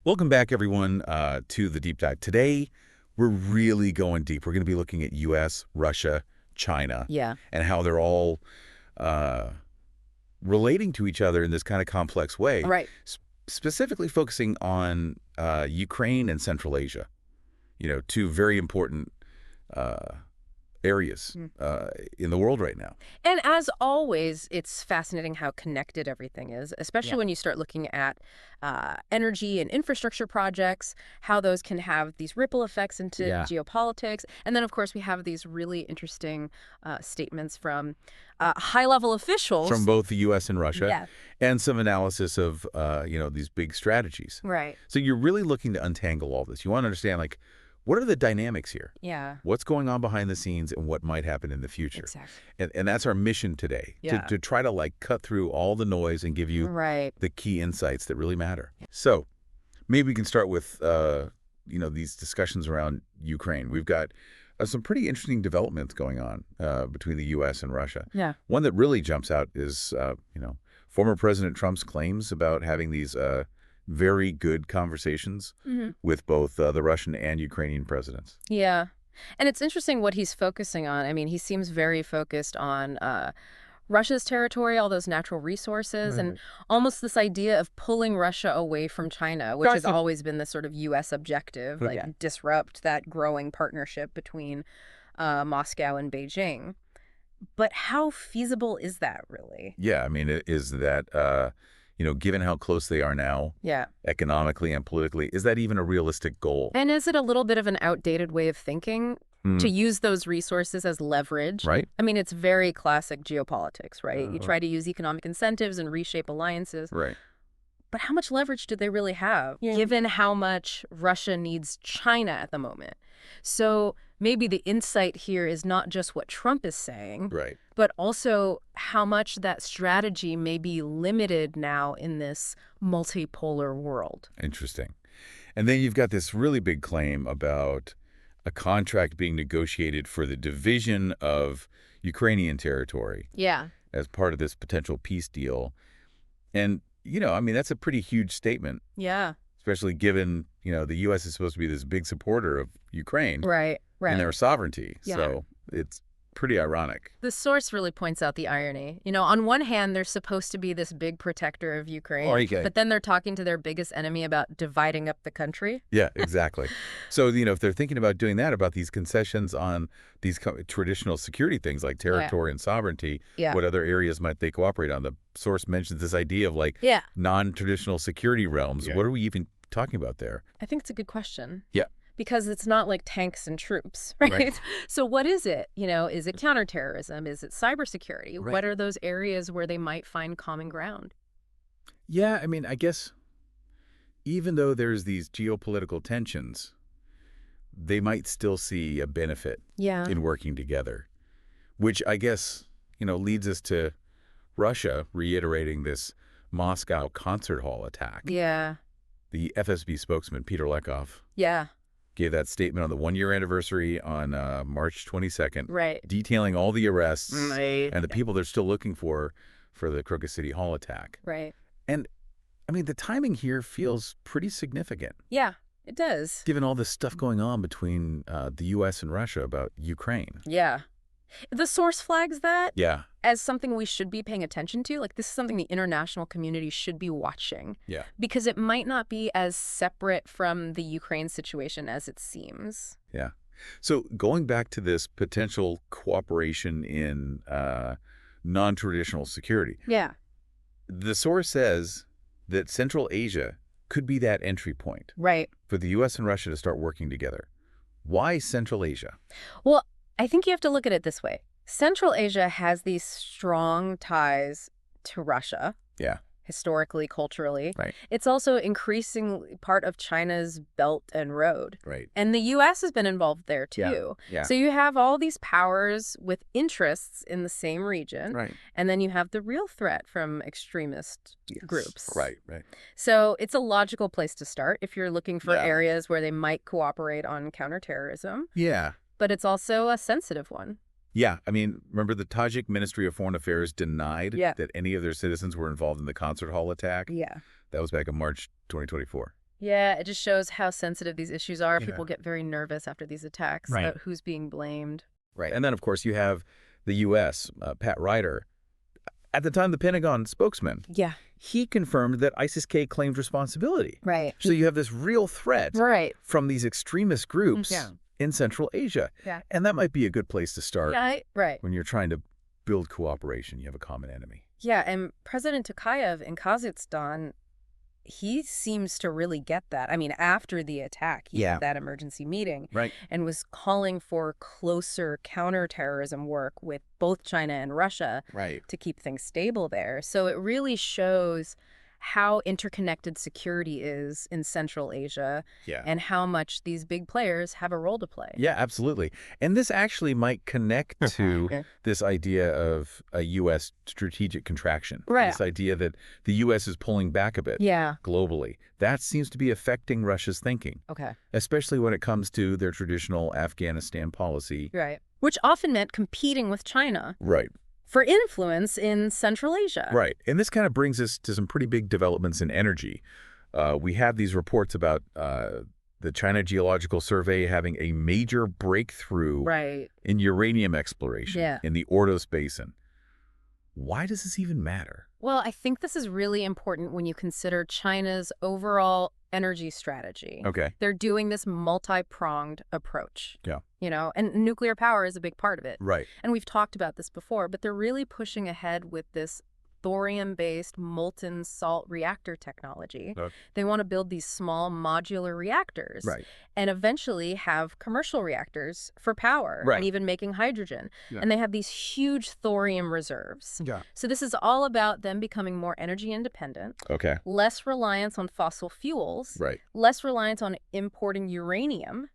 Welcome back, everyone, to the Deep Dive. Today, we're really going deep. We're going to be looking at U.S., Russia, China, Yeah. and how they're all relating to each other in this kind of complex way. Right. Specifically focusing on Ukraine and Central Asia, two very important areas in the world right now. And as always, it's fascinating how connected everything is, especially when you start looking at energy and infrastructure projects, how those can have these ripple effects into geopolitics. And then, of course, we have these really interesting statements from high-level officials. From both the U.S. and Russia, and some analysis of, these big strategies. Right. So you're really looking to untangle all this. You want to understand, what are the dynamics here? Yeah. What's going on behind the scenes and what might happen in the future? Exactly. And that's our mission today, to try to cut through all the noise and give you the key insights that really matter. So maybe we can start with, these discussions around Ukraine. We've got some pretty interesting developments going on between the U.S. and Russia. Yeah. One that really jumps out is, former President Trump's claims about having these very good conversations with both the Russian and Ukrainian presidents. Yeah. And it's interesting what he's focusing on. I mean, he seems very focused on Russia's territory, all those natural resources, and almost this idea of pulling Russia away from China, which has always been the sort of U.S. objective, disrupt that growing partnership between Moscow and Beijing. But how feasible is that, really? Yeah, I mean, is that... given how close they are now, economically and politically, is that even a realistic goal? And is it a little bit of an outdated way of thinking to use those resources as leverage? Right. I mean, it's very classic geopolitics, right? You try to use economic incentives and reshape alliances. Right. But how much leverage do they really have, given how much Russia needs China at the moment? So maybe the insight here is not just what Trump is saying, but also how much that strategy may be limited now in this multipolar world. Interesting. And then you've got this really big claim about a contract being negotiated for the division of Ukrainian territory as part of this potential peace deal. And, that's a pretty huge statement. Yeah. Especially given, the U.S. is supposed to be this big supporter of Ukraine. Right. And their sovereignty. Yeah. So it's pretty ironic. The source really points out the irony. On one hand, they're supposed to be this big protector of Ukraine, but then they're talking to their biggest enemy about dividing up the country. Yeah, exactly. So, if they're thinking about doing that, about these concessions on these traditional security things like territory and sovereignty, what other areas might they cooperate on? The source mentions this idea of non-traditional security realms. What are we even talking about there? I think it's a good question. Yeah. Because it's not like tanks and troops, right? So what is it? Is it counterterrorism? Is it cybersecurity? What are those areas where they might find common ground? Yeah, I mean, I guess even though there's these geopolitical tensions, they might still see a benefit in working together, which I guess, leads us to Russia reiterating this Moscow concert hall attack. Yeah. The FSB spokesman, Peter Lekov, gave that statement on the one-year anniversary on March 22nd, detailing all the arrests and the people they're still looking for the Crocus City Hall attack. Right. And, I mean, the timing here feels pretty significant. Yeah, it does. Given all this stuff going on between the U.S. and Russia about Ukraine. Yeah. The source flags that as something we should be paying attention to. This is something the international community should be watching. Yeah. Because it might not be as separate from the Ukraine situation as it seems. Yeah. So going back to this potential cooperation in non-traditional security. Yeah. The source says that Central Asia could be that entry point. Right. For the U.S. and Russia to start working together. Why Central Asia? Well, I think you have to look at it this way. Central Asia has these strong ties to Russia. Yeah. Historically, culturally. Right. It's also increasingly part of China's Belt and Road. Right. And the U.S. has been involved there, too. Yeah. So you have all these powers with interests in the same region. Right. And then you have the real threat from extremist groups. Right. So it's a logical place to start if you're looking for areas where they might cooperate on counterterrorism. Yeah. But it's also a sensitive one. Yeah, I mean, remember the Tajik Ministry of Foreign Affairs denied that any of their citizens were involved in the concert hall attack? Yeah. That was back in March 2024. Yeah, it just shows how sensitive these issues are. People get very nervous after these attacks about who's being blamed. Right. And then, of course, you have the U.S., Pat Ryder. At the time, the Pentagon spokesman, he confirmed that ISIS-K claimed responsibility. Right. So you have this real threat from these extremist groups in Central Asia. Yeah. And that might be a good place to start when you're trying to build cooperation. You have a common enemy. Yeah, and President Tokayev in Kazakhstan, he seems to really get that. I mean, after the attack, he had that emergency meeting and was calling for closer counterterrorism work with both China and Russia to keep things stable there. So it really shows how interconnected security is in Central Asia and how much these big players have a role to play. Yeah, absolutely. And this actually might connect to this idea of a U.S. strategic contraction. This idea that the U.S. is pulling back a bit globally. That seems to be affecting Russia's thinking. Especially when it comes to their traditional Afghanistan policy. Which often meant competing with China. For influence in Central Asia. And this kind of brings us to some pretty big developments in energy. We have these reports about the China Geological Survey having a major breakthrough in uranium exploration in the Ordos Basin. Why does this even matter? Well, I think this is really important when you consider China's overall energy strategy. They're doing this multi-pronged approach. You know, and nuclear power is a big part of it. And we've talked about this before, but they're really pushing ahead with this thorium-based molten salt reactor technology. They want to build these small modular reactors and eventually have commercial reactors for power and even making hydrogen. And they have these huge thorium reserves. So this is all about them becoming more energy independent, less reliance on fossil fuels, less reliance on importing uranium,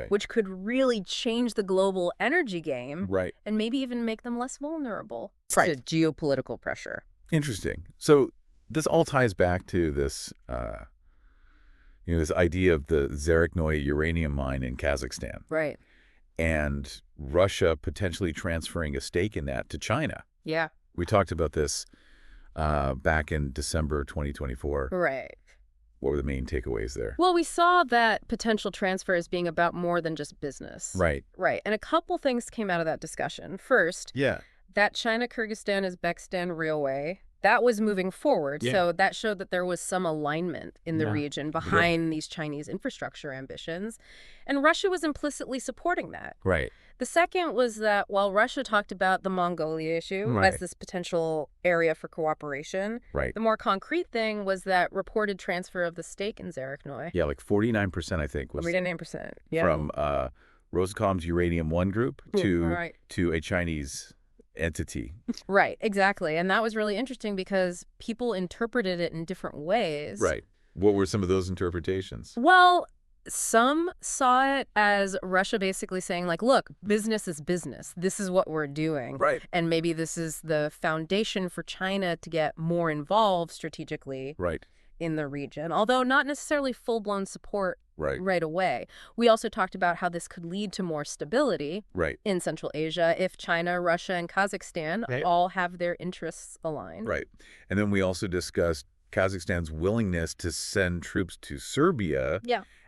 which could really change the global energy game and maybe even make them less vulnerable to geopolitical pressure. Interesting. So this all ties back to this, this idea of the Zarechnoye uranium mine in Kazakhstan. And Russia potentially transferring a stake in that to China. We talked about this back in December 2024. What were the main takeaways there? Well, we saw that potential transfer as being about more than just business. And a couple things came out of that discussion. First, that China-Kyrgyzstan-Uzbekistan railway, that was moving forward. So that showed that there was some alignment in the region behind these Chinese infrastructure ambitions. And Russia was implicitly supporting that. The second was that while Russia talked about the Mongolia issue as this potential area for cooperation, the more concrete thing was that reported transfer of the stake in Zarechnoye. Like 49%, I think. Was 49%. From Roscom's Uranium One group to a Chinese entity. Exactly. And that was really interesting because people interpreted it in different ways. What were some of those interpretations? Well, some saw it as Russia basically saying, like, look, business is business. This is what we're doing. And maybe this is the foundation for China to get more involved strategically in the region, although not necessarily full-blown support right away. We also talked about how this could lead to more stability in Central Asia if China, Russia, and Kazakhstan all have their interests aligned. And then we also discussed Kazakhstan's willingness to send troops to Serbia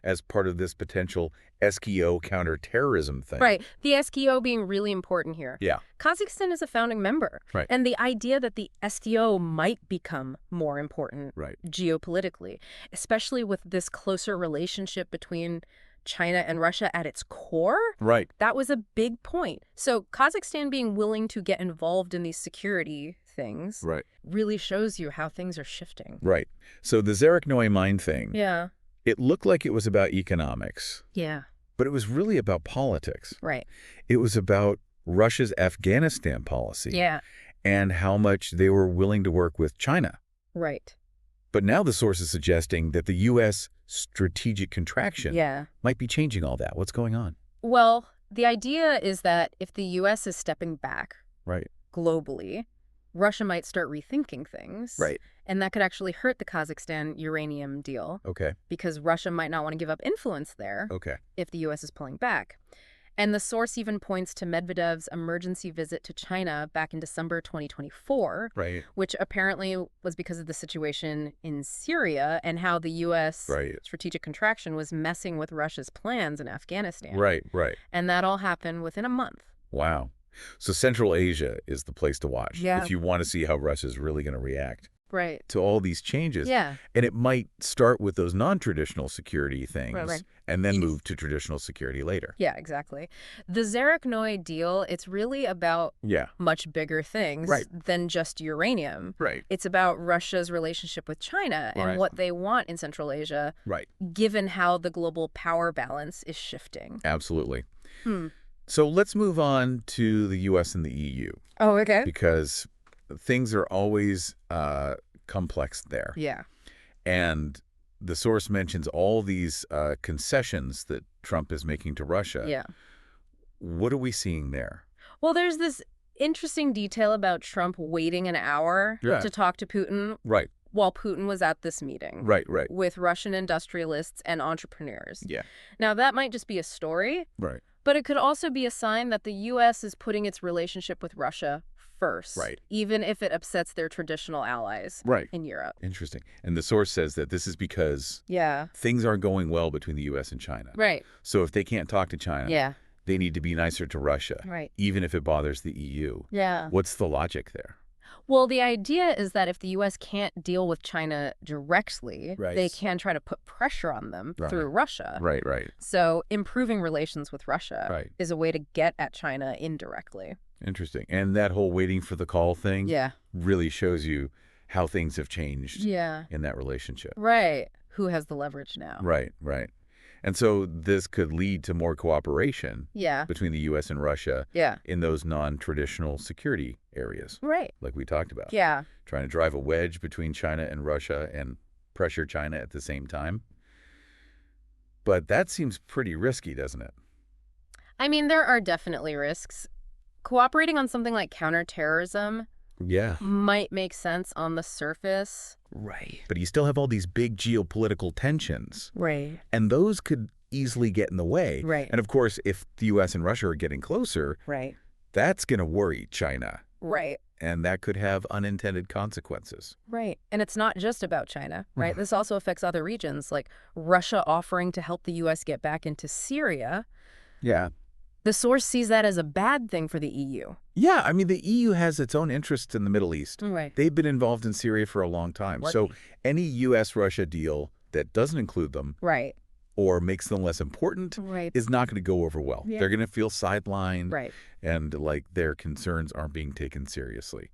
as part of this potential SKO counterterrorism thing. The SKO being really important here. Kazakhstan is a founding member. And the idea that the SKO might become more important geopolitically, especially with this closer relationship between China and Russia at its core, that was a big point. So Kazakhstan being willing to get involved in these security things really shows you how things are shifting. So the Zarechnoye mine thing, it looked like it was about economics. But it was really about politics. It was about Russia's Afghanistan policy and how much they were willing to work with China. But now the source is suggesting that the U.S. strategic contraction might be changing all that. What's going on? Well, the idea is that if the U.S. is stepping back globally, Russia might start rethinking things. And that could actually hurt the Kazakhstan uranium deal. Because Russia might not want to give up influence there if the U.S. is pulling back. And the source even points to Medvedev's emergency visit to China back in December 2024, which apparently was because of the situation in Syria and how the U.S. strategic contraction was messing with Russia's plans in Afghanistan. And that all happened within a month. Wow. So Central Asia is the place to watch if you want to see how Russia's really going to react to all these changes. And it might start with those non-traditional security things and then move to traditional security later. Yeah, exactly. The Zarek-Noy deal, it's really about much bigger things than just uranium. It's about Russia's relationship with China and what they want in Central Asia, given how the global power balance is shifting. Absolutely. So let's move on to the U.S. and the EU. Oh, okay. Because things are always complex there. And the source mentions all these concessions that Trump is making to Russia. What are we seeing there? Well, there's this interesting detail about Trump waiting an hour to talk to Putin. While Putin was at this meeting. With Russian industrialists and entrepreneurs. Now, that might just be a story. But it could also be a sign that the U.S. is putting its relationship with Russia first, even if it upsets their traditional allies in Europe. Interesting. And the source says that this is because things aren't going well between the U.S. and China. So if they can't talk to China, they need to be nicer to Russia, even if it bothers the EU. What's the logic there? Well, the idea is that if the U.S. can't deal with China directly, they can try to put pressure on them through Russia. So improving relations with Russia is a way to get at China indirectly. Interesting. And that whole waiting for the call thing really shows you how things have changed in that relationship. Who has the leverage now? And so this could lead to more cooperation between the U.S. and Russia in those non-traditional security areas, like we talked about. Trying to drive a wedge between China and Russia and pressure China at the same time. But that seems pretty risky, doesn't it? I mean, there are definitely risks. Cooperating on something like counterterrorism might make sense on the surface. But you still have all these big geopolitical tensions. And those could easily get in the way. And of course, if the U.S. and Russia are getting closer, that's going to worry China. And that could have unintended consequences. And it's not just about China, This also affects other regions, like Russia offering to help the U.S. get back into Syria. The source sees that as a bad thing for the EU. I mean, the EU has its own interests in the Middle East. They've been involved in Syria for a long time. So any U.S.-Russia deal that doesn't include them or makes them less important is not going to go over well. They're going to feel sidelined and like their concerns aren't being taken seriously.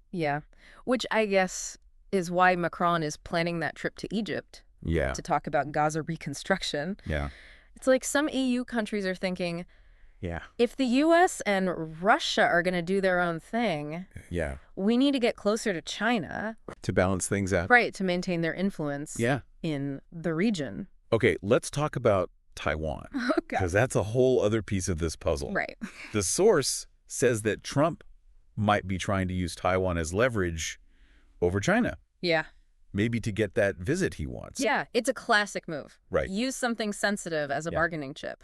Which I guess is why Macron is planning that trip to Egypt to talk about Gaza reconstruction. It's like some EU countries are thinking, if the U.S. and Russia are going to do their own thing, we need to get closer to China. To balance things out. To maintain their influence in the region. Okay, let's talk about Taiwan. Because that's a whole other piece of this puzzle. The source says that Trump might be trying to use Taiwan as leverage over China. Maybe to get that visit he wants. It's a classic move. Use something sensitive as a bargaining chip.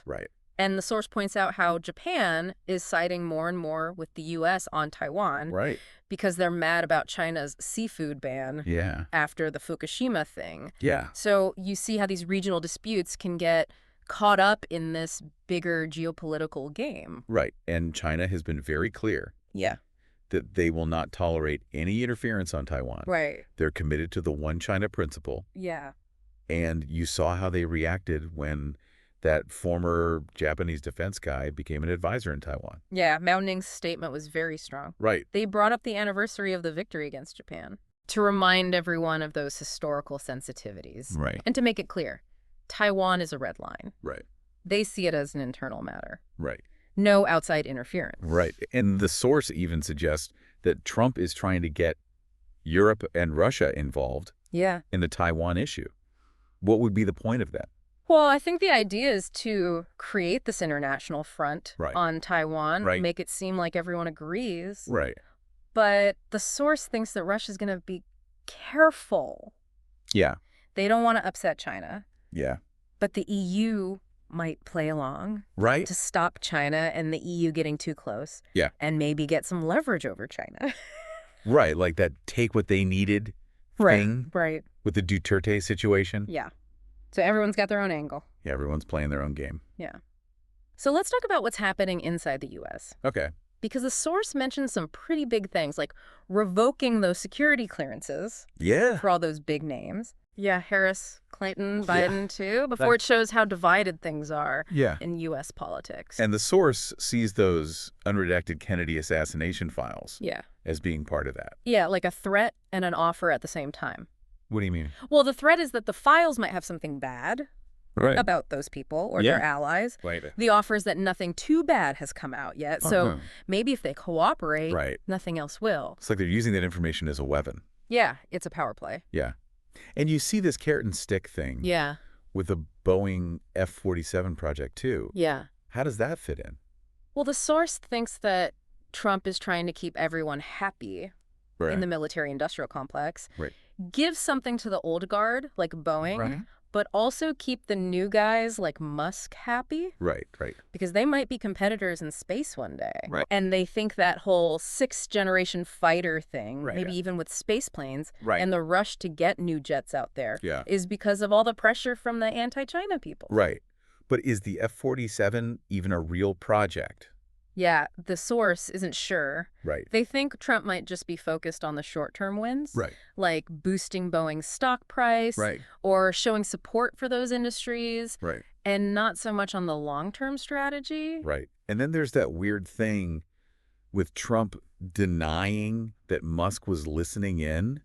And the source points out how Japan is siding more and more with the U.S. on Taiwan because they're mad about China's seafood ban after the Fukushima thing. So you see how these regional disputes can get caught up in this bigger geopolitical game. And China has been very clear that they will not tolerate any interference on Taiwan. They're committed to the one China principle. And you saw how they reacted when that former Japanese defense guy became an advisor in Taiwan. Mao Ning's statement was very strong. They brought up the anniversary of the victory against Japan to remind everyone of those historical sensitivities. And to make it clear, Taiwan is a red line. They see it as an internal matter. No outside interference. And the source even suggests that Trump is trying to get Europe and Russia involved in the Taiwan issue. What would be the point of that? Well, I think the idea is to create this international front on Taiwan, make it seem like everyone agrees. But the source thinks that Russia's going to be careful. They don't want to upset China. But the EU might play along. Right. To stop China and the EU getting too close. Yeah. And maybe get some leverage over China. Right, like that take what they needed thing. Right. With the Duterte situation. Yeah. So everyone's got their own angle. Yeah, everyone's playing their own game. Yeah. So let's talk about what's happening inside the U.S. Okay. Because the source mentions some pretty big things, like revoking those security clearances. Yeah. For all those big names. Yeah, Harris, Clinton, Biden, too, before it shows how divided things are in U.S. politics. And the source sees those unredacted Kennedy assassination files as being part of that. Yeah, like a threat and an offer at the same time. What do you mean? Well, the threat is that the files might have something bad about those people or their allies. Right. The offer is that nothing too bad has come out yet. So maybe if they cooperate, nothing else will. It's like they're using that information as a weapon. Yeah, it's a power play. Yeah. And you see this carrot and stick thing with the Boeing F-47 project, too. Yeah. How does that fit in? Well, the source thinks that Trump is trying to keep everyone happy in the military-industrial complex. Right. Give something to the old guard, like Boeing, but also keep the new guys like Musk happy. Right. Because they might be competitors in space one day. Right. And they think that whole sixth-generation fighter thing, maybe even with space planes, and the rush to get new jets out there is because of all the pressure from the anti-China people. Right. But is the F-47 even a real project? Yeah, the source isn't sure. Right. They think Trump might just be focused on the short-term wins. Right. Like boosting Boeing's stock price. Right. Or showing support for those industries. Right. And not so much on the long-term strategy. Right. And then there's that weird thing with Trump denying that Musk was listening in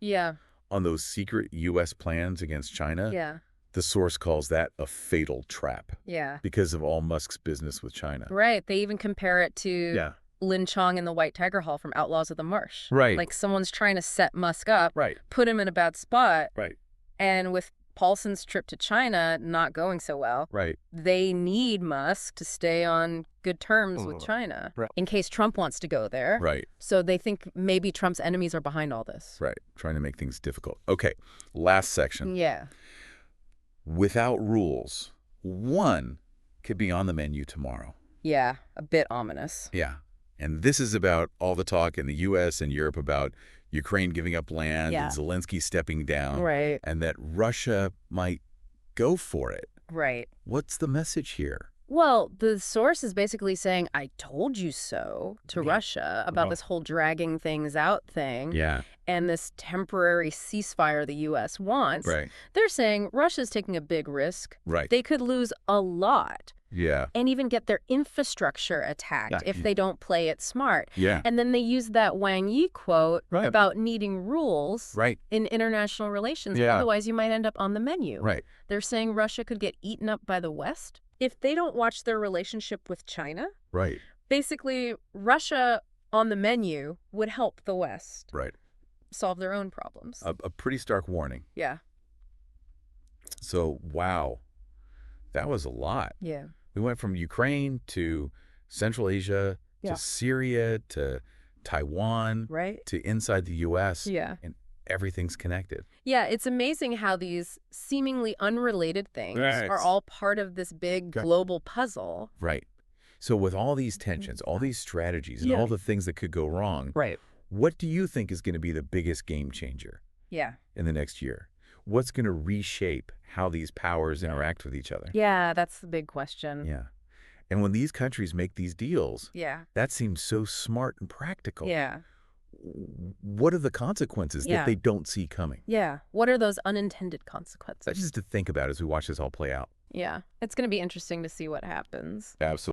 on those secret U.S. plans against China. Yeah. The source calls that a fatal trap. Yeah. Because of all Musk's business with China. Right. They even compare it to Lin Chong in the White Tiger Hall from Outlaws of the Marsh. Right. Like someone's trying to set Musk up, right, put him in a bad spot. Right. And with Paulson's trip to China not going so well, right, they need Musk to stay on good terms with China in case Trump wants to go there. Right. So they think maybe Trump's enemies are behind all this. Right. Trying to make things difficult. Okay. Last section. Yeah. Without rules, one could be on the menu tomorrow. Yeah, a bit ominous. Yeah. And this is about all the talk in the U.S. and Europe about Ukraine giving up land and Zelensky stepping down. Right. And that Russia might go for it. Right. What's the message here? Well, the source is basically saying, I told you so to Russia about this whole dragging things out thing. Yeah. And this temporary ceasefire the U.S. wants. Right. They're saying Russia's taking a big risk. Right. They could lose a lot. Yeah. And even get their infrastructure attacked if they don't play it smart. Yeah. And then they use that Wang Yi quote about needing rules in international relations. Yeah. Otherwise, you might end up on the menu. Right. They're saying Russia could get eaten up by the West if they don't watch their relationship with China. Right. Basically, Russia on the menu would help the West solve their own problems. A pretty stark warning. Yeah. So, wow, that was a lot. Yeah. We went from Ukraine to Central Asia to Syria to Taiwan to inside the U.S. Yeah. And everything's connected. Yeah, it's amazing how these seemingly unrelated things are all part of this big global puzzle. Right. So with all these tensions, all these strategies, and all the things that could go wrong, what do you think is going to be the biggest game changer in the next year? What's going to reshape how these powers interact with each other? Yeah, that's the big question. Yeah. And when these countries make these deals, that seems so smart and practical. Yeah. What are the consequences that they don't see coming? Yeah. What are those unintended consequences? That's just to think about as we watch this all play out. Yeah. It's going to be interesting to see what happens. Absolutely.